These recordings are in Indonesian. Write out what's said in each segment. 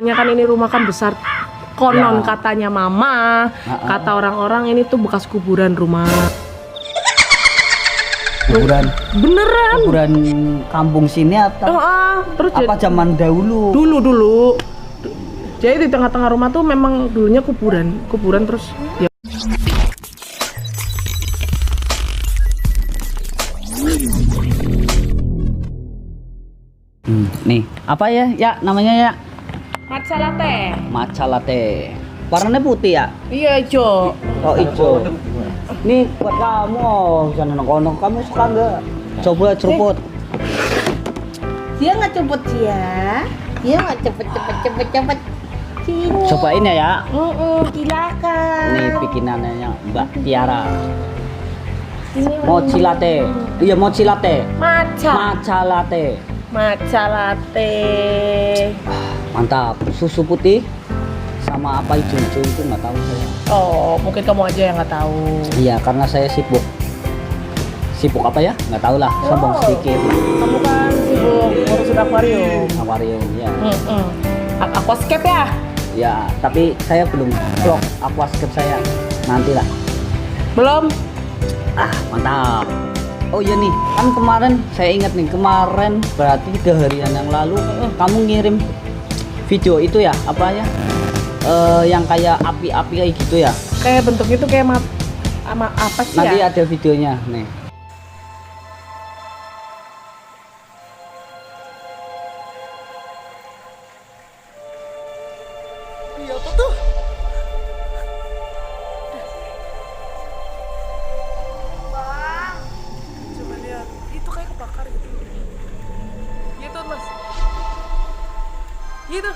Kan ini rumah kan besar. Konon katanya mama, kata orang-orang ini tuh bekas kuburan rumah. Kuburan? Beneran? Kuburan kampung sini atau terus apa zaman dahulu? Dulu. Jadi di tengah-tengah rumah tuh memang dulunya kuburan terus ya. Nih, apa ya? Ya, namanya ya? Matcha latte. Matcha latte. Warnanya putih ya? Iya, hijau. Oh, hijau. Ini buat kamu, jangan nongkrong. Kamu suka nggak? Coba seruput. Dia nggak cepet ya? Dia nggak cepet. Sini. Cobain ya. Silakan. Ini bikinannya Mbak Tiara. Ini Mochi latte. Iya, mochi latte. Matcha latte. Matcha latte. Mantap. Susu putih sama apa hijau-hijau itu nggak tahu saya. Oh, mungkin kamu aja yang nggak tahu. Iya, karena saya sibuk. Sibuk apa ya? Nggak tahu lah. Sombong sedikit. Kamu kan sibuk ngurusin akuarium. Akuarium, ya. Aquascape ya? Ya, tapi saya belum vlog aquascape saya. Nantilah. Belum? Mantap. Oh iya nih, kan kemarin saya ingat nih, kemarin berarti 3 harian yang lalu kamu ngirim video itu ya, apa ya? Yang kayak api-api kayak gitu ya. Kayak bentuknya tuh kayak apa sih Nanti ya? ada videonya nih. Iya, apa tuh? Bang, coba lihat, itu kayak kebakar gitu. Gitu mas, gitu.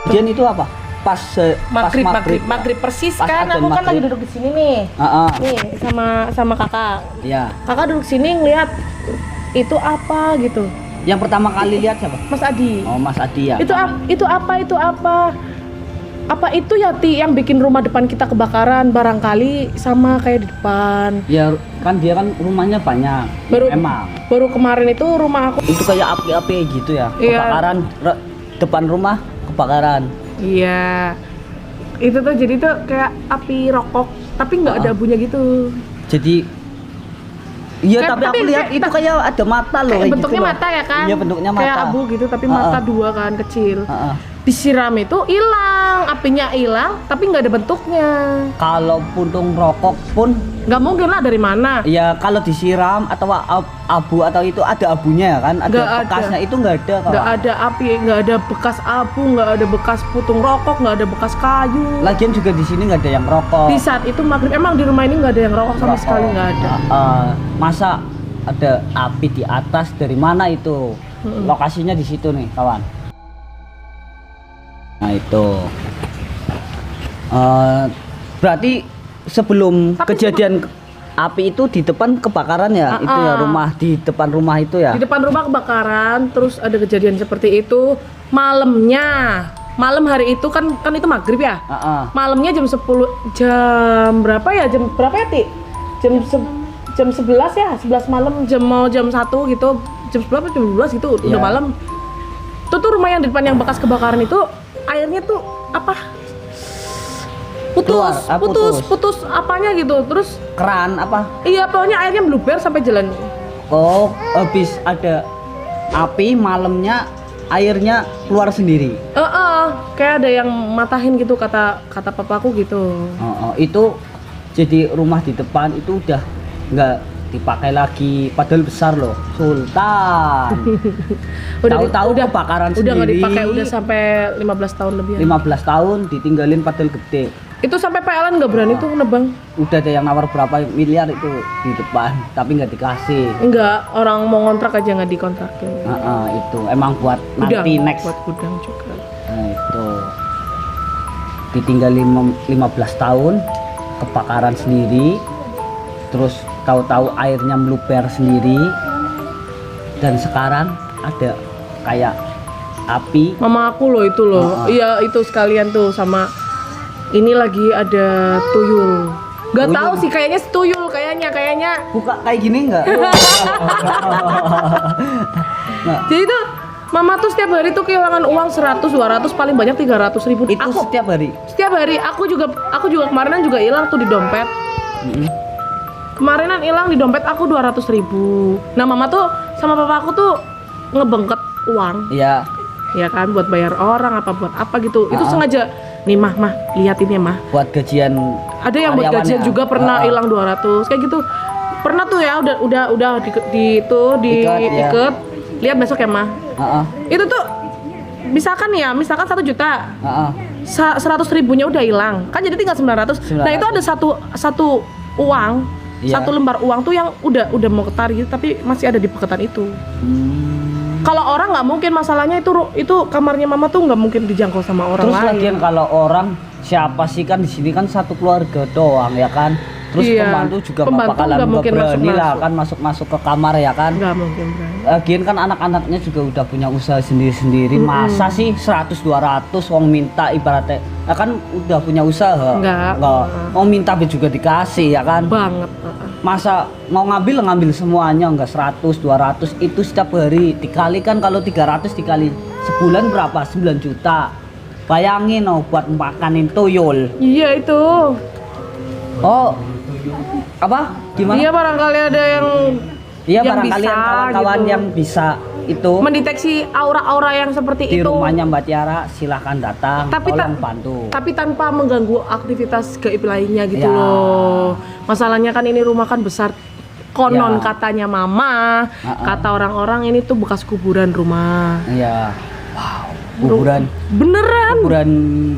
Kejadian itu apa? Pas Maghrib persis pas kan. adzan Aku kan lagi maghrib. duduk di sini nih. Nih sama kakak. Iya. Kakak duduk sini ngeliat itu apa gitu. Yang pertama kali lihat siapa? Mas Adi. Oh, Mas Adi ya. Itu apa? Apa itu ya Ti yang bikin rumah depan kita kebakaran barangkali sama kayak di depan. Ya kan dia kan rumahnya banyak. Emang. Baru kemarin itu rumah aku. Itu kayak api-api gitu ya. Iya. Kebakaran depan rumah kebakaran. Iya. Itu tuh jadi tuh kayak api rokok tapi nggak ada abunya gitu. Jadi iya, tapi aku lihat kayak, itu kayak ada mata loh. Kayak bentuknya gitu mata ya kan? Iya, bentuknya mata. Kayak abu gitu tapi mata dua kan kecil. Disiram itu hilang, apinya hilang tapi nggak ada bentuknya. Kalau puntung rokok pun Nggak mungkin lah dari mana. ya kalau disiram atau abu atau itu ada abunya ya kan? Ada Nggak bekasnya ada. Itu nggak ada kalau. Nggak ada api, nggak ada bekas abu, nggak ada bekas putung rokok, nggak ada bekas kayu. Lagian juga di sini nggak ada yang rokok. Di saat itu maghrib emang di rumah ini nggak ada yang rokok sama Rokok. sekali nggak ada. Masa ada api di atas, dari mana itu? Lokasinya di situ nih kawan. Nah itu berarti sebelum kejadian api itu di depan kebakaran ya. Itu ya rumah di depan rumah itu ya. Di depan rumah kebakaran, terus ada kejadian seperti itu malam hari itu kan itu maghrib ya. Malamnya jam 10 jam berapa ya Ti? Jam 11 ya, 11 malam, jam 1 gitu, jam 11 atau jam 12 gitu, udah malam. Itu tuh rumah yang di depan yang bekas kebakaran itu airnya tuh apa? Putus apanya gitu, terus Keran apa? iya pokoknya airnya meluber sampai jalan. Oh, habis ada api malamnya airnya keluar sendiri. Kayak ada yang matahin gitu kata papaku gitu. Itu jadi rumah di depan itu udah nggak dipakai lagi, padahal besar loh, Sultan. Tahu-tahu kebakaran udah nggak sendiri. dipakai, udah sampai 15 tahun lebih. 15 tahun ditinggalin padahal gede. Itu sampai PLN nggak berani tuh nebang. Udah ada yang nawar berapa miliar itu di depan, tapi nggak dikasih. Enggak, orang mau ngontrak aja nggak dikontrakin. Itu emang buat Gudang, nanti next. buat gudang juga. Nah itu ditinggalin 15 tahun, kebakaran sendiri, terus tahu-tahu airnya meluber sendiri, dan sekarang ada kayak api. Mama aku loh itu loh. Iya itu sekalian tuh sama Ini lagi ada tuyul. Gak Tuyul? tahu sih, kayaknya tuyul, kayaknya. Buka kayak gini enggak? Nah, Jadi tuh mama tuh setiap hari tuh kehilangan uang 100, 200, paling banyak 300 ribu. itu setiap hari. Setiap hari aku juga kemarinan juga hilang tuh di dompet. Kemarinan hilang di dompet aku 200 ribu. Nah mama tuh sama papa aku tuh ngebengket uang, Iya. ya kan, buat bayar orang apa buat apa gitu. Itu Ah. sengaja. Nih mah, lihat ini mah. Buat gajian. Ada yang buat karyawan gajian ya? juga pernah hilang 200 kayak gitu. Pernah tuh ya udah Ikat, ya. diikat. Lihat besok ya mah. Heeh. Itu tuh misalkan 1 juta. Heeh. 100 ribunya udah hilang. Kan jadi tinggal 900. Nah, itu ada satu uang, Iya. satu lembar uang tuh yang udah mau ketarik gitu, tapi masih ada di paketan itu. Kalau orang nggak mungkin, masalahnya itu kamarnya mama tuh nggak mungkin dijangkau sama orang Terus lain. lagian kalau orang siapa sih, kan di sini kan satu keluarga doang ya kan. Terus Iya. pembantu juga nggak Pembantu bakalan nggak mungkin berani lah masuk-masuk. kan masuk ke kamar ya kan. Nggak mungkin, Bray. Lagian kan anak-anaknya juga udah punya usaha sendiri-sendiri. Masa sih 100-200 wong minta ibaratnya ya kan udah punya usaha. Nggak. Mau minta juga dikasih ya kan. Banget. Masa mau ngambil semuanya, enggak 100-200 itu setiap hari dikalikan, kalau 300 dikali sebulan berapa? 9 juta. Bayangin buat makanin tuyul. Iya itu. Oh, apa? Gimana? Iya barangkali ada yang Iya, yang barangkali bisa, kawan-kawan gitu. yang bisa itu mendeteksi aura-aura yang seperti di itu. rumahnya Mbak Tiara, silahkan datang, Tapi tolong bantu. tapi tanpa mengganggu aktivitas gaib lainnya gitu Ya. loh. Masalahnya kan ini rumah kan besar. Konon Ya. katanya mama, kata orang-orang ini tuh bekas kuburan rumah. Iya. Wow, kuburan Beneran.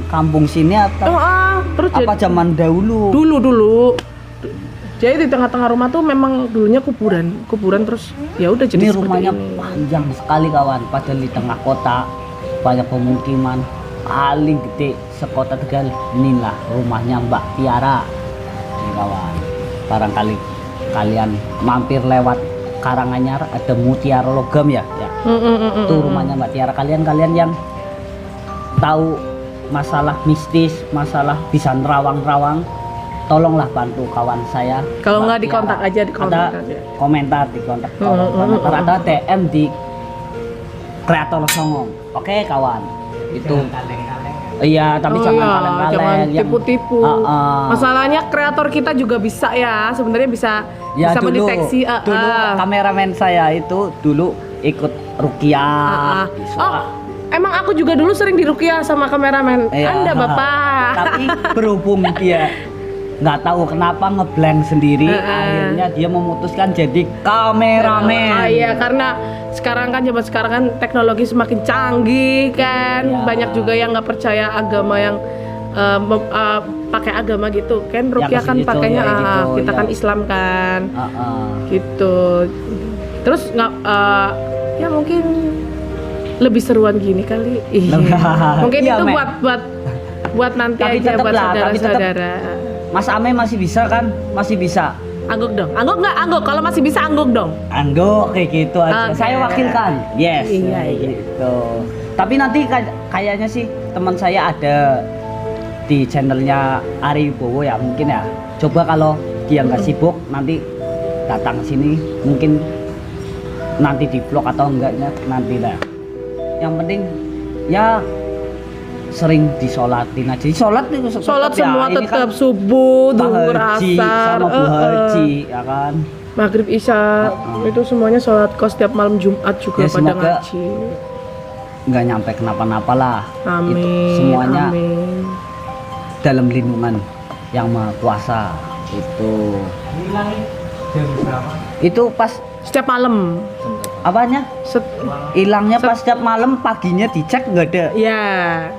kampung sini atau Terus apa zaman dahulu? dulu. Jadi di tengah-tengah rumah tuh memang dulunya kuburan terus ya udah jadi Ini seperti rumahnya ini. panjang sekali kawan, padahal di tengah kota banyak pemukiman, paling gede sekota Tegal. Inilah rumahnya Mbak Tiara. Ini kawan, barangkali kalian mampir lewat Karanganyar ada Mutiara Logam ya, itu rumahnya Mbak Tiara. Kalian yang tahu masalah mistis, masalah bisa nerawang-nerawang, tolonglah bantu kawan saya. Kalau Mbak nggak dikontak Tiara. aja, dikontak Ada aja. komentar di kontak komentar atau DM di kreator Songong. Oke kawan, itu iya, tapi jangan jangan kaleng-kaleng yang tipu-tipu. Masalahnya kreator kita juga bisa ya, sebenarnya bisa ya dulu mendeteksi. kameramen saya itu dulu ikut rukiah. Oh, emang aku juga dulu sering dirukiah sama kameramen. Iya. Anda bapak. Tapi berhubung dia nggak tahu kenapa ngeblank sendiri, akhirnya dia memutuskan jadi kameramen. Iya, karena sekarang kan teknologi semakin canggih kan. Iya. Banyak juga yang nggak percaya agama yang pakai agama gitu kan. Rukiah kan gitu, pakainya ya, gitu, kita ya. kan Islam kan. Heeh. Gitu. Terus nggak ya mungkin lebih seruan gini kali. Iya. Mungkin Iya, itu Mek. buat nanti Tapi aja tetep buat lah, tapi tetep. saudara-saudara. Mas Ame masih bisa kan? Masih bisa. Angguk dong. Angguk nggak? Angguk. Kalau masih bisa angguk dong. Anggo kayak gitu aja. Oke. Saya wakilkan. Yes. Iya, iya. Gitu. Tapi nanti kayaknya sih teman saya ada di channelnya Ari Wibowo ya, mungkin ya. Coba kalau dia nggak sibuk nanti datang sini, mungkin nanti di vlog atau enggaknya nanti lah. Yang penting ya sering disolatin aja. Sholat itu Sholat ya. semua Ini tetap kan subuh, Pak duhur, Haji asar, sama Bu Haji ya kan. maghrib, isya, itu semuanya sholat kos setiap malam Jumat juga Ya, pada semoga ngaji. Nggak nyampe kenapa-napa lah. Amin. Itu semuanya Amin. dalam lindungan yang Maha Kuasa. Itu pas Setiap malam. apanya? Hilangnya pas setiap malam, paginya dicek nggak ada. Ya.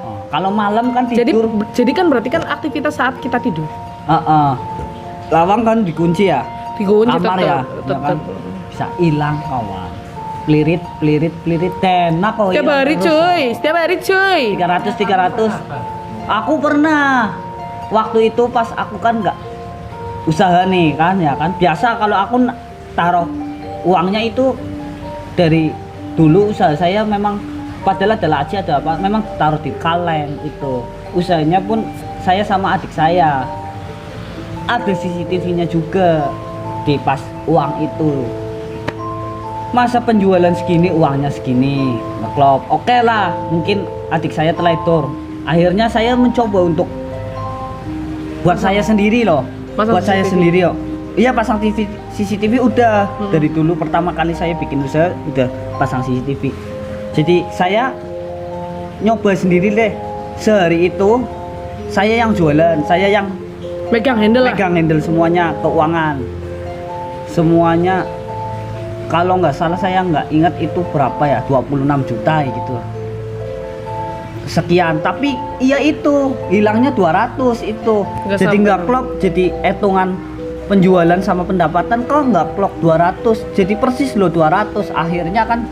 Oh, kalau malam kan Jadi tidur. kan berarti kan aktivitas saat kita tidur. Lawang kan dikunci ya. Dikunci Kamar ya, ya kan? Bisa hilang kawan. Pelirit tenak kok. Setiap hilang hari terus. cuy, setiap hari cuy. 300. Aku pernah waktu itu pas aku kan nggak usaha nih kan ya kan. Biasa kalau aku taruh uangnya itu dari dulu usaha saya memang padahal ada laci ada apa memang taruh di kaleng itu. Usahanya pun saya sama adik saya. Ada CCTV-nya juga di pas uang itu. Masa penjualan segini, uangnya segini, ngeklop. Oke lah, mungkin adik saya teledor. Akhirnya saya mencoba untuk buat saya sendiri loh. Pasang Buat saya CCTV. sendiri loh. Iya, pasang CCTV udah. Dari dulu pertama kali saya bikin usaha udah pasang CCTV. Jadi saya nyoba sendiri deh. Sehari itu saya yang jualan, saya yang Megang handle lah. megang handle semuanya, keuangan semuanya. Kalau nggak salah saya nggak ingat itu berapa ya, 26 juta gitu sekian. Tapi iya itu hilangnya 200 itu. Nggak Jadi sampai nggak dong. klop, jadi hitungan penjualan sama pendapatan kok nggak klop 200. Jadi persis loh 200. Akhirnya kan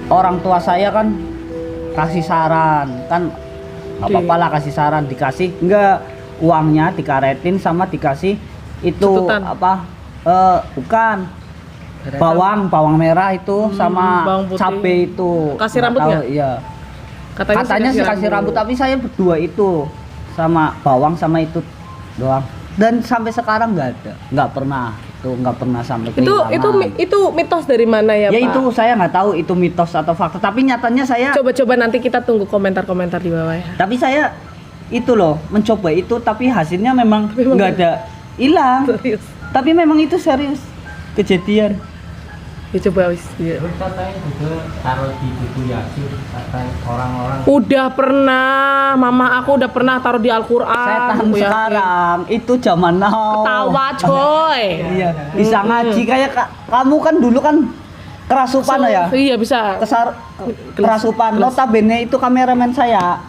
orang tua saya kan kasih saran, kan nggak apa-apa lah kasih saran, dikasih enggak uangnya dikaretin sama dikasih itu Cetutan. apa bukan bawang merah itu sama bawang putih. cabe itu. Kasih Nggak rambut tahu, nggak? iya. Katanya Sih kasih rambut, tapi saya berdua itu sama bawang sama itu doang. Dan sampai sekarang nggak pernah sampai kehilangan. Itu mitos dari mana ya, Ya Pak? itu saya nggak tau itu mitos atau fakta, tapi nyatanya saya Coba-coba nanti kita tunggu komentar-komentar di bawah ya. tapi saya itu loh mencoba itu, tapi hasilnya memang Tapi memang nggak ada hilang. Serius. Tapi memang itu serius kejadian. Ya coba wis. Ya. Terus katanya juga taruh di buku Yasin, katanya orang-orang Udah pernah, mama aku udah pernah taruh di Al-Qur'an. Setan buku Yasin. sekarang itu zaman now. Ketawa coy. Iya, bisa ngaji kayak kamu kan dulu kan kerasupan ya. Iya bisa. Kerasupan. Notabene itu kameramen saya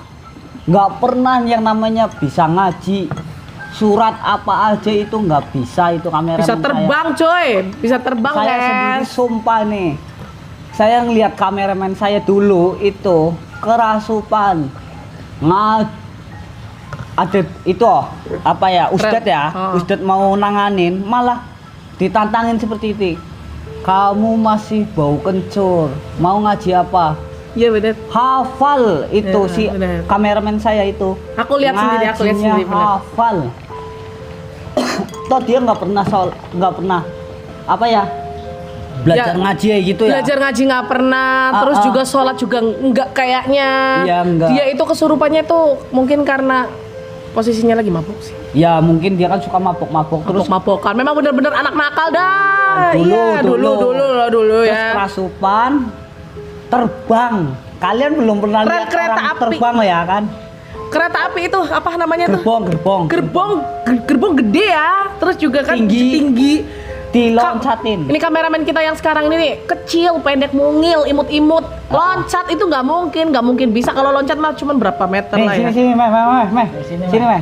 nggak pernah yang namanya bisa ngaji. Surat apa aja itu nggak bisa, itu kameramen Bisa terbang coy. Bisa terbang Saya sendiri sumpah nih. Saya ngelihat kameramen saya dulu itu kerasupan. Ada itu apa ya, Ustadz ya, Ustadz mau nanganin malah ditantangin seperti itu. Kamu masih bau kencur, mau ngaji apa? Iya benar. Hafal itu Ya, si benar. kameramen saya itu. Aku lihat sendiri, aku lihat Ngajinya sendiri, benar. hafal. Toh dia nggak pernah apa ya, belajar Ya, ngaji ya gitu ya. Belajar ngaji nggak pernah, terus juga sholat juga nggak kayaknya. Iya, nggak. Dia itu kesurupannya tuh mungkin karena posisinya lagi mabuk sih. Ya mungkin dia kan suka mabok-mabok terus Mabok-mabokan. Memang bener-bener anak nakal dah. Dulu, Iya, dulu. dulu terus ya. kerasupan, terbang. Kalian belum pernah Rel lihat kereta orang api. terbang ya kan? Kereta api itu apa namanya tuh? Gerbong gede ya. Terus juga kan tinggi. Diloncatin. Ini kameramen kita yang sekarang ini nih, kecil, pendek, mungil, imut-imut. Loncat itu nggak mungkin bisa. Kalau loncat mah cuma berapa meter Nih, lah ya. sini, meh. Sini, meh.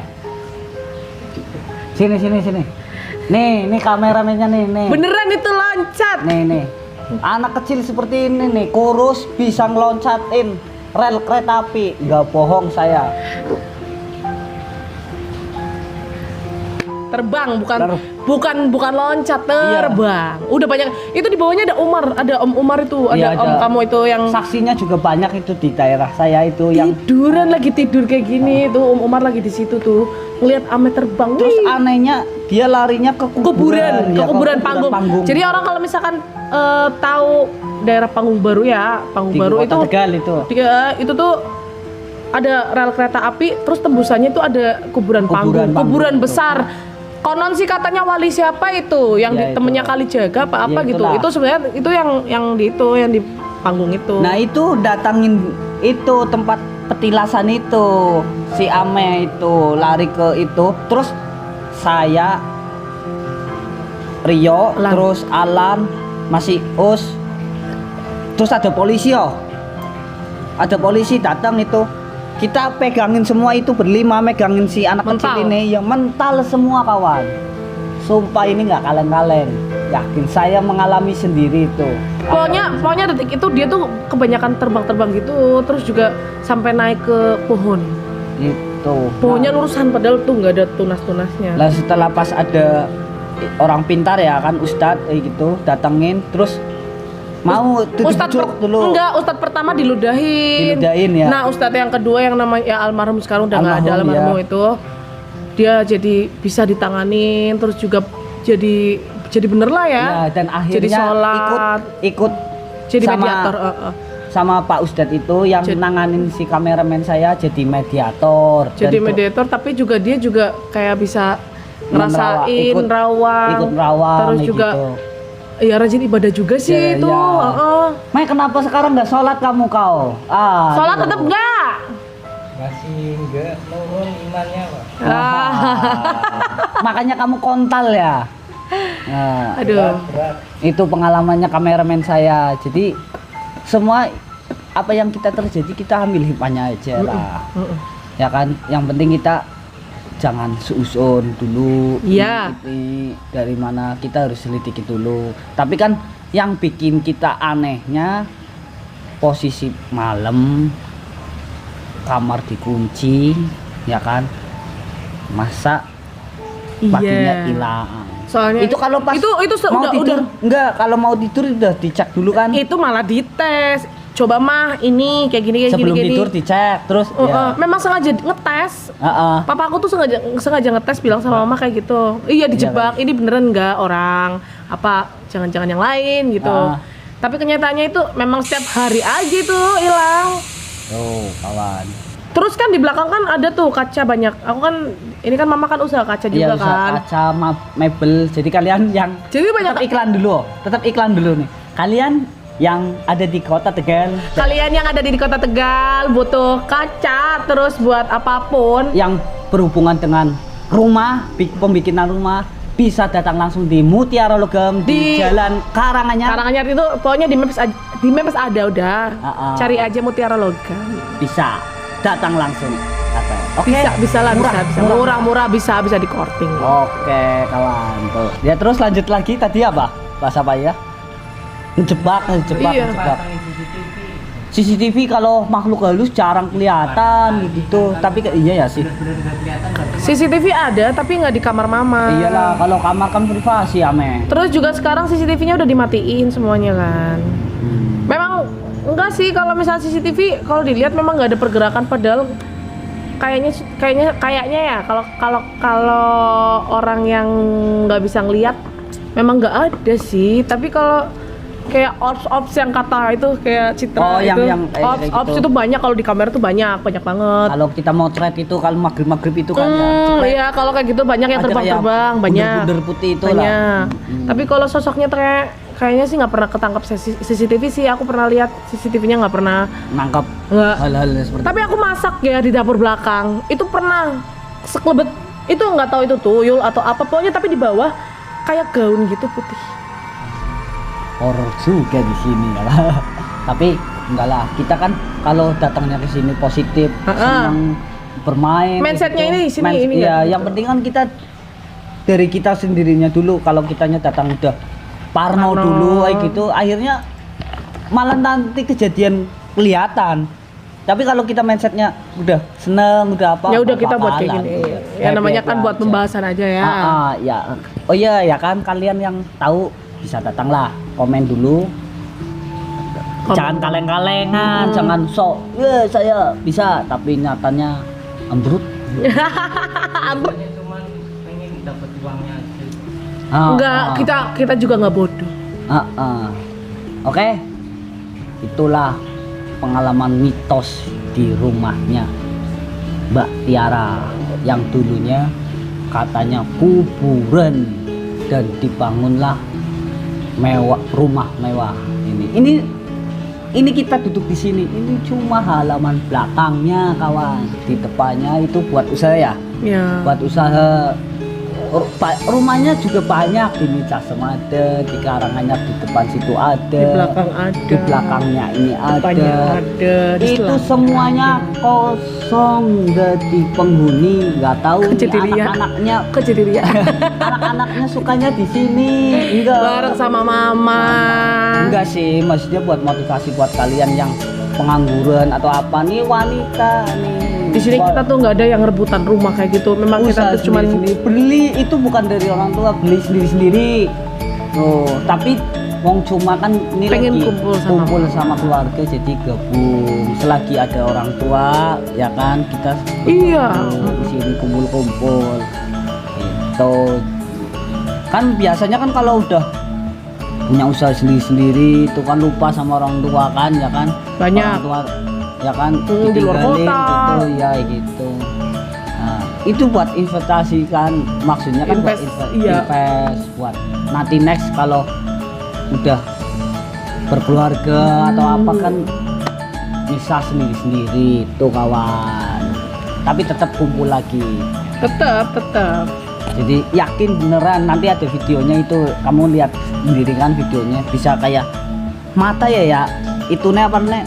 Sini. Nih kameramennya nih. Beneran itu loncat. Nih. Anak kecil seperti ini nih, kurus bisa ngeloncatin rel kereta api. Nggak bohong saya. Terbang bukan loncat, Iya. terbang. Udah banyak. Itu di bawahnya ada Om Umar itu, ada Iya, Om kamu itu yang saksinya juga banyak itu di daerah saya itu yang tiduran lagi tidur kayak gini tuh. Om Umar lagi di situ tuh ngelihat Ame terbang. terus Wih, anehnya dia larinya ke kuburan, ke ya, kuburan panggung. Jadi orang kalau misalkan tahu daerah Panggung Baru ya, Panggung di Baru Kota itu Tegal itu. itu tuh ada rel kereta api, terus tembusannya tuh ada kuburan Kuburan panggung, panggung kuburan itu. besar. Konon sih katanya wali siapa itu, yang Ya, temennya itu. Kalijaga apa Ya, gitu. itulah. Itu sebenarnya itu yang di panggung itu. Nah itu datangin itu tempat petilasan itu si Ame itu lari ke itu, terus saya Rio, Alan. terus Alan, masih Us, terus ada polisi ada polisi datang itu, kita pegangin semua itu berlima, megangin si anak Mental. kecil ini yang mental semua kawan. Sumpah ini nggak kaleng-kaleng, yakin saya mengalami sendiri itu. Pokoknya detik itu dia tuh kebanyakan terbang gitu, terus juga sampai naik ke pohon. Gitu. Pohonnya lurusan padahal tuh nggak ada tunas-tunasnya. Lah setelah pas ada orang pintar ya kan Ustadz gitu datengin, terus Mau dulu. Enggak, ustadz pertama diludahin. Ya. Nah, ustadz yang kedua yang namanya ya almarhum sekarang udah nggak ada almarhum itu. Dia jadi bisa ditanganin, terus juga jadi bener lah ya. Dan akhirnya jadi sholat, ikut jadi sama, mediator. Sama Pak Ustadz itu yang nanganin si kameramen saya jadi mediator. Jadi mediator, tapi juga dia juga kayak bisa ngerasain ikut rawang, terus juga gitu. Ya rajin ibadah juga sih itu. Mai kenapa sekarang nggak sholat kamu kau? Sholat tetap nggak? Masih enggak turun imannya, Pak. Makanya kamu kontal ya. Nah, Aduh. Berat. itu pengalamannya kameramen saya. Jadi semua apa yang kita terjadi kita ambil hikmahnya aja lah. Ya kan, yang penting kita jangan suuzon dulu. Iya. Ini dari mana kita harus selidiki dulu. Tapi kan yang bikin kita anehnya posisi malam, kamar dikunci, ya kan, masa paginya hilang. Soalnya Itu kalau pas itu mau tidur, enggak, kalau mau tidur udah dicek dulu kan. Itu malah dites. Coba mah ini kayak gini Sebelum gini. tidur dicek terus Memang sengaja ngetes. Papa aku tuh sengaja ngetes bilang sama mama kayak gitu. Iya dijebak. Ini beneran enggak orang apa jangan-jangan yang lain gitu. Tapi kenyataannya itu memang setiap hari aja tuh hilang. Tuh, kawan. Terus kan di belakang kan ada tuh kaca banyak. Aku kan ini kan mama kan usaha kaca juga kan. Kaca, mebel. Jadi kalian yang banyak tetap iklan dulu nih. Kalian yang ada di kota Tegal, kalian yang ada di kota Tegal butuh kaca terus buat apapun yang berhubungan dengan rumah, pembikinan rumah, bisa datang langsung di Mutiara Logam di Jalan Karanganyar itu pokoknya di Maps ada udah. Cari aja Mutiara Logam. Bisa datang langsung atau bisa lah, murah bisa di korting. Oke, kawan tuh. Ya terus lanjut lagi tadi apa? Bahasa apa ya? Ngejebak. CCTV kalau makhluk halus jarang kelihatan gitu. Tapi iya ya sih. CCTV ada tapi nggak di kamar mama. Iyalah, kalau kamar kan privasi ame. Terus juga sekarang CCTV-nya udah dimatiin semuanya kan. Memang enggak sih kalau misalnya CCTV kalau dilihat memang nggak ada pergerakan padahal kayaknya ya kalau orang yang nggak bisa ngelihat memang nggak ada sih. Tapi kalau kayak orbs yang kata itu kayak citra yang orbs itu banyak, kalau di kamera tuh banyak banget. Kalau kita mau thread itu kalau maghrib itu kan iya, kalau kayak gitu banyak yang terbang banyak bunder putih itu banyak. Tapi kalau sosoknya kayaknya sih nggak pernah ketangkap CCTV sih. Aku pernah lihat CCTV-nya nggak pernah nangkap hal-hal seperti tapi aku masak ya di dapur belakang itu pernah sekelebet itu, nggak tahu itu tuyul atau apa pokoknya, tapi di bawah kayak gaun gitu putih. Horor juga di sini ya. Tapi enggak lah, kita kan kalau datangnya ke sini positif, senang bermain. Mindsetnya gitu. ini di sini ini. Ya, yang penting kan kita dari kita sendirinya dulu. Kalau kitanya datang udah parno dulu kayak gitu, akhirnya malah nanti kejadian kelihatan. Tapi kalau kita mindsetnya udah seneng, udah apa? Ya udah kita buat kayak gini. Ya namanya kan buat pembahasan aja ya. Ya. Oh iya ya kan, kalian yang tahu bisa datanglah, komen dulu. Jangan kaleng-kalengan, jangan sok saya bisa tapi nyatanya ambruk. Cuman pengen dapat uangnya aja. Enggak, kita juga nggak bodoh. Oke. Itulah pengalaman mitos di rumahnya Mbak Tiara yang dulunya katanya kuburan dan dibangunlah rumah mewah ini kita duduk di sini, ini cuma halaman belakangnya kawan, di depannya itu buat usaha ya. Buat usaha. Rumahnya juga banyak, di Casem ada, di Karanganyar di depan situ ada, di belakang ada, di belakangnya ini ada, itu semuanya kosong, jadi penghuni nggak tahu anak-anaknya anak-anaknya sukanya di sini enggak bareng sama mama. Enggak sih, maksudnya buat motivasi buat kalian yang pengangguran atau apa nih, wanita nih. Di sini kita tuh nggak ada yang rebutan rumah kayak gitu. Memang kita tuh cuma beli itu bukan dari orang tua, beli sendiri-sendiri. Tuh, tapi Wong cuma kan ini Pengen lagi kumpul sama keluarga jadi gabung. Selagi ada orang tua ya kan kita Iya. di sini kumpul-kumpul. Itu kan biasanya kan kalau udah punya usaha sendiri-sendiri itu kan lupa sama orang tua kan ya kan. Banyak. Orang tua ya kan Di luar ditinggalin kota. gitu ya gitu. Nah, itu buat investasi kan maksudnya kan Invest, buat iya. invest buat nanti next kalau udah berkeluarga atau apa kan bisa sendiri-sendiri tuh kawan, tapi tetap kumpul lagi. Tetap. Jadi yakin beneran nanti ada videonya itu kamu lihat sendiri kan videonya bisa kayak mata ya itu apa nih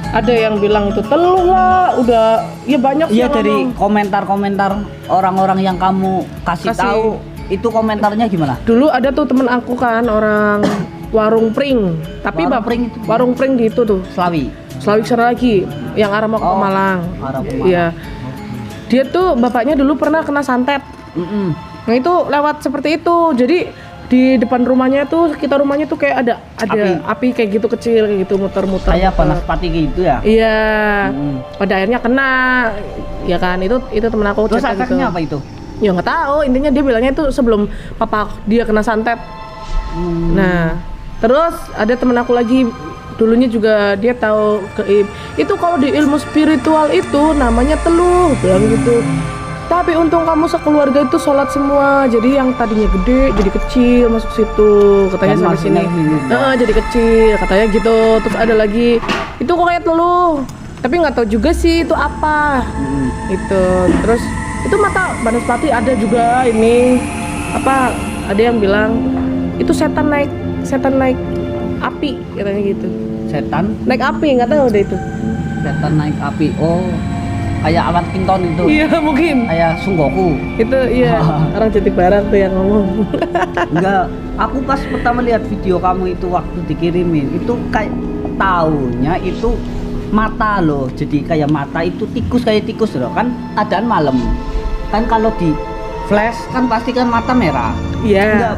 Ada yang bilang itu teluh lah, udah ya banyak sih iya yang dari ngomong. komentar-komentar orang-orang yang kamu kasih Kasih. tahu itu komentarnya gimana? Dulu ada tuh temen aku kan orang warung pring, tapi Warung pring itu? warung pring di itu tuh Slawi. Selawik sana lagi yang arah mau ke Oh, Pemalang. arah Pemalang. Iya. Dia tuh bapaknya dulu pernah kena santet. Mm-mm. Nah itu lewat seperti itu. Jadi di depan rumahnya tuh sekitar rumahnya tuh kayak ada api kayak gitu kecil kayak gitu muter-muter. Kayak panas pati gitu ya? Iya. Mm. Pada akhirnya kena. Ya kan itu temen aku Terus cerita efeknya gitu. apa itu? Ya nggak tahu. Intinya dia bilangnya itu sebelum papa dia kena santet. Nah, terus ada temen aku lagi dulunya juga dia tahu gaib. Itu kalau di ilmu spiritual itu namanya teluh, bilang gitu. Tapi untung kamu sekeluarga itu sholat semua. Jadi yang tadinya gede jadi kecil masuk situ. Katanya Dan sampai masih sini. naik dulu. Jadi kecil katanya gitu. Terus ada lagi itu kok kayak teluh. Tapi nggak tahu juga sih itu apa. Itu terus itu mata Banaspati ada juga ini apa ada yang bilang itu setan naik api katanya gitu. Setan Naik api nggak tahu deh itu. naik api. Oh, kayak alat pinton itu. Iya mungkin. Kayak Sunggoku. Itu iya orang Jatibarang tuh yang ngomong. Enggak, aku pas pertama lihat video kamu itu waktu dikirimin itu kayak taunya itu mata loh. Jadi kayak mata itu kayak tikus loh kan adaan malam. Kan kalau di flash kan pasti kan mata merah. Iya. Enggak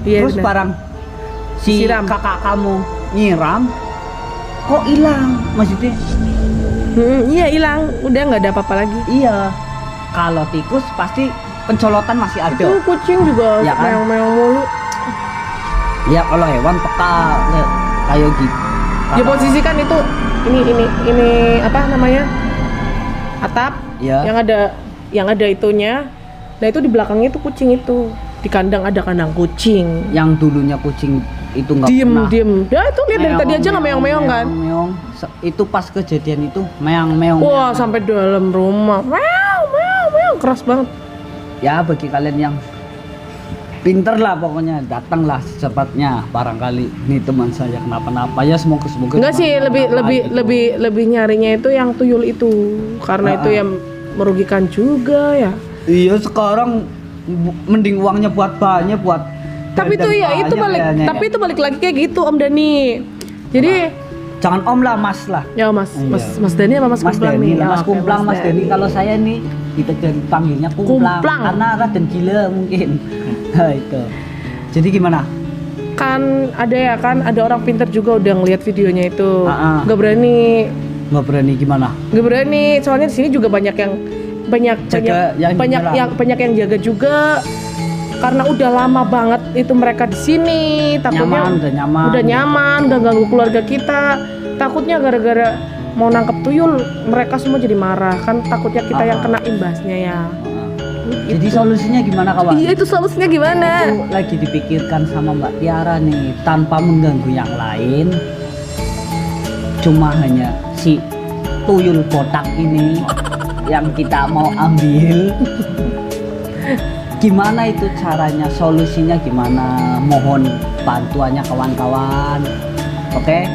Iya, terus benar. barang si Siram. kakak kamu nyiram kok hilang maksudnya. Iya hilang, udah nggak ada apa-apa lagi. Iya. Kalau tikus pasti pencolotan masih ada. Itu kucing juga Ya kan? meong-meong mulu. Ya kalau hewan peka kayak gitu. Ya posisikan itu ini apa namanya atap Ya. yang ada itunya. Nah itu di belakangnya itu kucing itu di kandang ada kandang kucing. Yang dulunya kucing itu nggak pernah Diem. Ya itu lihat dari tadi aja nggak meong-meong kan. meong. Itu pas kejadian itu meong. Wah sampai dalam rumah. Meong keras banget. Ya bagi kalian yang pinter lah pokoknya datanglah secepatnya, barangkali ini teman saya kenapa-napa ya semoga Enggak sih kenapa-napa gitu. lebih nyarinya itu yang tuyul itu karena itu yang merugikan juga ya. Iya sekarang mending uangnya buat banyak buat Tapi itu ya itu balik tapi itu balik lagi kayak gitu Om Dani. Jadi jangan om lah mas lah. ya Mas Iya. Mas Dani apa Mas Kumplang Dani nih? lah, Mas Oke, Kumplang, Mas Dani. Kalau saya nih kita jadi panggilnya Kumplang, Kumplang. karena Raden gila mungkin. Nah, itu. Jadi gimana? Kan ada orang pintar juga udah ngeliat videonya itu. Nggak berani. Nggak berani gimana? Nggak berani. Soalnya di sini juga banyak yang Jaga yang di banyak yang jaga juga. Karena udah lama banget itu mereka di sini, takutnya Udah nyaman. udah ganggu keluarga kita. Takutnya gara-gara mau nangkep tuyul, mereka semua jadi marah kan. Takutnya kita yang kena imbasnya ya. Jadi solusinya gimana kawan? Iya itu solusinya gimana? Itu lagi dipikirkan sama Mbak Tiara nih, tanpa mengganggu yang lain. Cuma hanya si tuyul botak ini yang kita mau ambil. Gimana itu caranya, solusinya gimana? Mohon bantuannya kawan-kawan. Oke?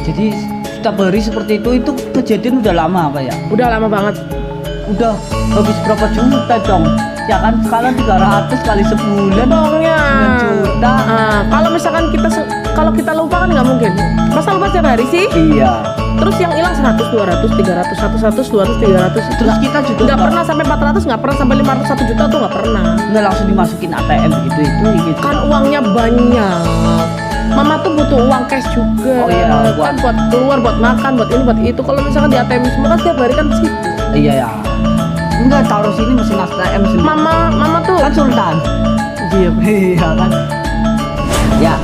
Jadi setiap hari seperti itu kejadian udah lama apa ya? Udah lama banget. Udah habis berapa juta dong? Ya kan sekarang 300 kali sebulan. Bohongnya. 9 juta. Kalau misalkan kalau kita lupa kan nggak mungkin. Masa lupa setiap hari sih? Iya. Terus yang hilang 100, 200, 300, 100, 200, 300. Terus kita juga nggak pernah sampai 400, nggak pernah sampai 500, 1 juta tuh nggak pernah. nggak langsung dimasukin ATM gitu gitu. Kan uangnya banyak. Mama tuh butuh uang cash juga. Oh iya, kan buat keluar, buat makan, buat ini, buat itu. Kalau misalkan di ATM semua kan setiap hari kan di situ. Iya ya. Enggak, taruh sini mesin ATM sini. Mama tuh Kan sultan. iya. Iya kan. Ya,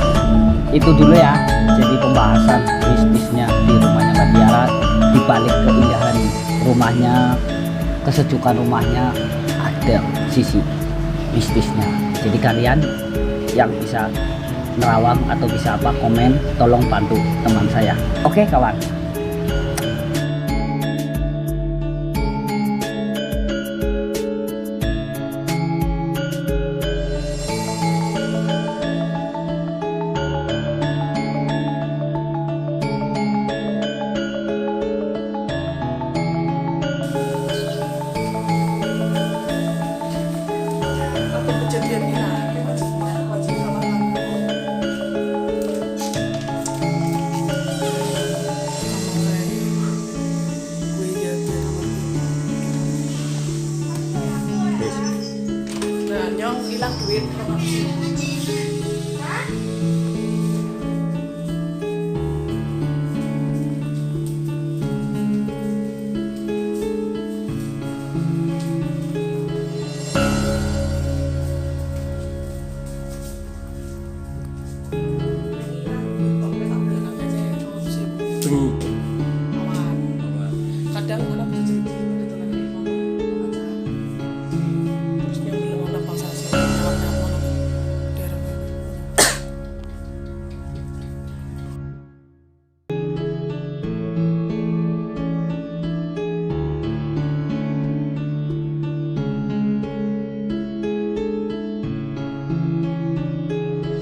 itu dulu ya. Jadi pembahasan bisnisnya di rumahnya Mbak Tiara, di balik keindahan rumahnya, kesejukan rumahnya, ada sisi bisnisnya. Jadi kalian yang bisa nerawang atau bisa apa komen, tolong bantu teman saya. Oke kawan. Nah, nyong hilang duit. bengi